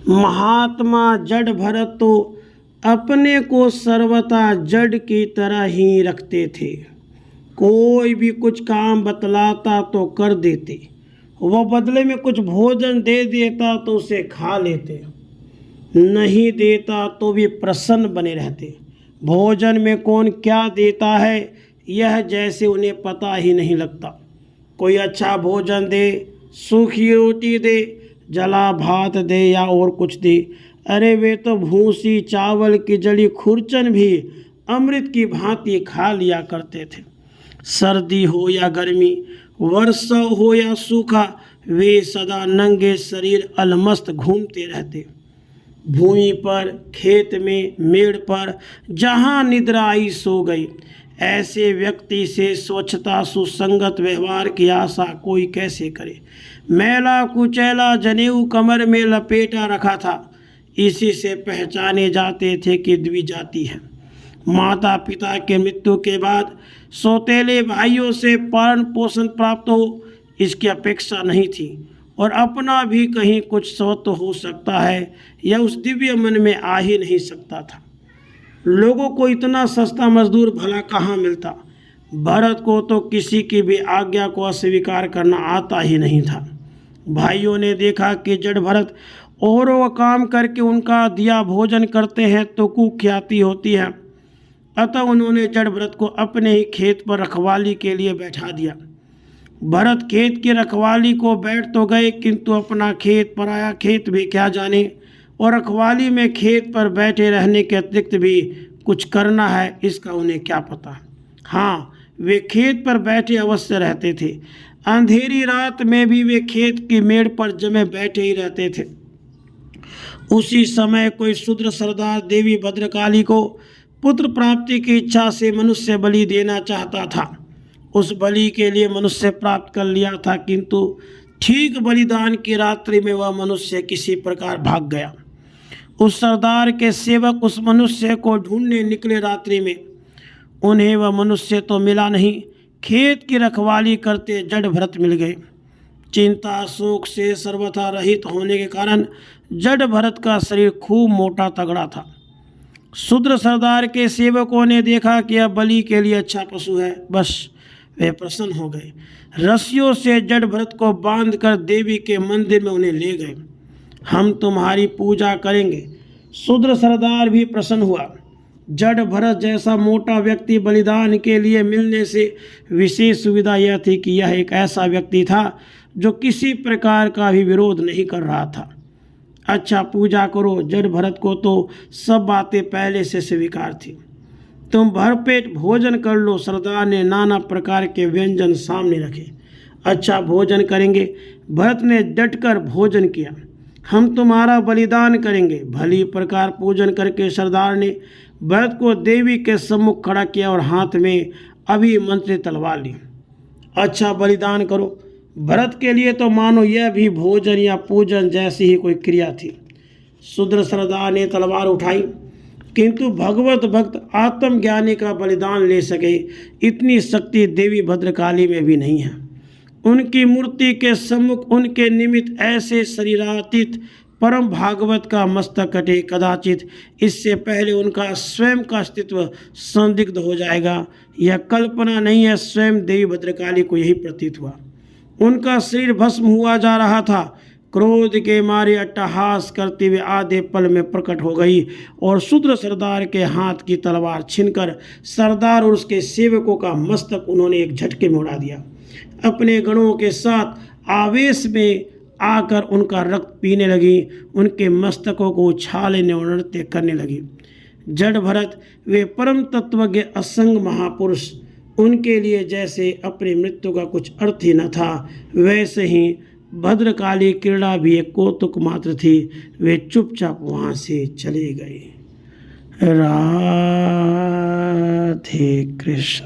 महात्मा जड़ भरत तो अपने को सर्वथा जड़ की तरह ही रखते थे। कोई भी कुछ काम बतलाता तो कर देते, वह बदले में कुछ भोजन दे देता तो उसे खा लेते, नहीं देता तो भी प्रसन्न बने रहते। भोजन में कौन क्या देता है यह जैसे उन्हें पता ही नहीं लगता। कोई अच्छा भोजन दे, सूखी रोटी दे, जला भात दे या और कुछ दे, अरे वे तो भूसी चावल की जली खुरचन भी अमृत की भांति खा लिया करते थे। सर्दी हो या गर्मी, वर्षा हो या सूखा, वे सदा नंगे शरीर अलमस्त घूमते रहते। भूमि पर, खेत में, मेड़ पर, जहाँ निद्रा आई सो गई। ऐसे व्यक्ति से स्वच्छता सुसंगत व्यवहार की आशा कोई कैसे करे। मैला कुचैला जनेऊ कमर में लपेटा रखा था, इसी से पहचाने जाते थे कि द्विजाति है। माता पिता के मृत्यु के बाद सौतेले भाइयों से पालन पोषण प्राप्त हो, इसकी अपेक्षा नहीं थी, और अपना भी कहीं कुछ स्वत्व हो सकता है यह उस दिव्य मन में आ ही नहीं सकता था। लोगों को इतना सस्ता मजदूर भला कहाँ मिलता। भरत को तो किसी की भी आज्ञा को अस्वीकार करना आता ही नहीं था। भाइयों ने देखा कि जड़ भरत औरों का काम करके उनका दिया भोजन करते हैं तो कुख्याति होती है, अतः उन्होंने जड़ भरत को अपने ही खेत पर रखवाली के लिए बैठा दिया। भरत खेत की रखवाली को बैठ तो गए, किंतु अपना खेत पराया खेत भी क्या जाने, और रखवाली में खेत पर बैठे रहने के अतिरिक्त भी कुछ करना है इसका उन्हें क्या पता। हाँ, वे खेत पर बैठे अवश्य रहते थे। अंधेरी रात में भी वे खेत की मेड़ पर जमे बैठे ही रहते थे। उसी समय कोई शूद्र सरदार देवी भद्रकाली को पुत्र प्राप्ति की इच्छा से मनुष्य बलि देना चाहता था। उस बलि के लिए मनुष्य प्राप्त कर लिया था, किंतु ठीक बलिदान की रात्रि में वह मनुष्य किसी प्रकार भाग गया। उस सरदार के सेवक उस मनुष्य को ढूंढने निकले रात्रि में। उन्हें वह मनुष्य तो मिला नहीं, खेत की रखवाली करते जड़ भरत मिल गए। चिंता शोक से सर्वथा रहित होने के कारण जड़ भरत का शरीर खूब मोटा तगड़ा था। शूद्र सरदार के सेवकों ने देखा कि यह बलि के लिए अच्छा पशु है, बस वे प्रसन्न हो गए। रस्सियों से जड़ भरत को बांधकर देवी के मंदिर में उन्हें ले गए। हम तुम्हारी पूजा करेंगे। शूद्र सरदार भी प्रसन्न हुआ। जड़ भरत जैसा मोटा व्यक्ति बलिदान के लिए मिलने से विशेष सुविधा यह थी कि यह एक ऐसा व्यक्ति था जो किसी प्रकार का भी विरोध नहीं कर रहा था। अच्छा, पूजा करो। जड़ भरत को तो सब बातें पहले से स्वीकार थी। तुम भरपेट भोजन कर लो। सरदार ने नाना प्रकार के व्यंजन सामने रखे। अच्छा, भोजन करेंगे। भरत ने डटकर भोजन किया। हम तुम्हारा बलिदान करेंगे। भली प्रकार पूजन करके सरदार ने भरत को देवी के सम्मुख खड़ा किया और हाथ में अभिमंत्रित तलवार ली। अच्छा, बलिदान करो। भरत के लिए तो मानो यह भी भोजन या पूजन जैसी ही कोई क्रिया थी। शूद्र सरदार ने तलवार उठाई, किंतु भगवत भक्त आत्मज्ञानी का बलिदान ले सके इतनी शक्ति देवी भद्रकाली में भी नहीं है। उनकी मूर्ति के सम्मुख उनके निमित्त ऐसे शरीरातीत परम भागवत का मस्तक कटे, कदाचित इससे पहले उनका स्वयं का अस्तित्व संदिग्ध हो जाएगा। यह कल्पना नहीं है, स्वयं देवी भद्रकाली को यही प्रतीत हुआ। उनका शरीर भस्म हुआ जा रहा था। क्रोध के मारे अट्टहास करते हुए आधे पल में प्रकट हो गई और शूद्र सरदार के हाथ की तलवार छीनकर सरदार और उसके सेवकों का मस्तक उन्होंने एक झटके में उड़ा दिया। अपने गणों के साथ आवेश में आकर उनका रक्त पीने लगी, उनके मस्तकों को उछालने और नृत्य करने लगी। जड़ भरत वे परम तत्वज्ञ असंग महापुरुष, उनके लिए जैसे अपनी मृत्यु का कुछ अर्थ ही न था, वैसे ही भद्रकाली क्रीड़ा भी एक कौतुक मात्र थी। वे चुपचाप वहाँ से चले गए। राधे कृष्ण।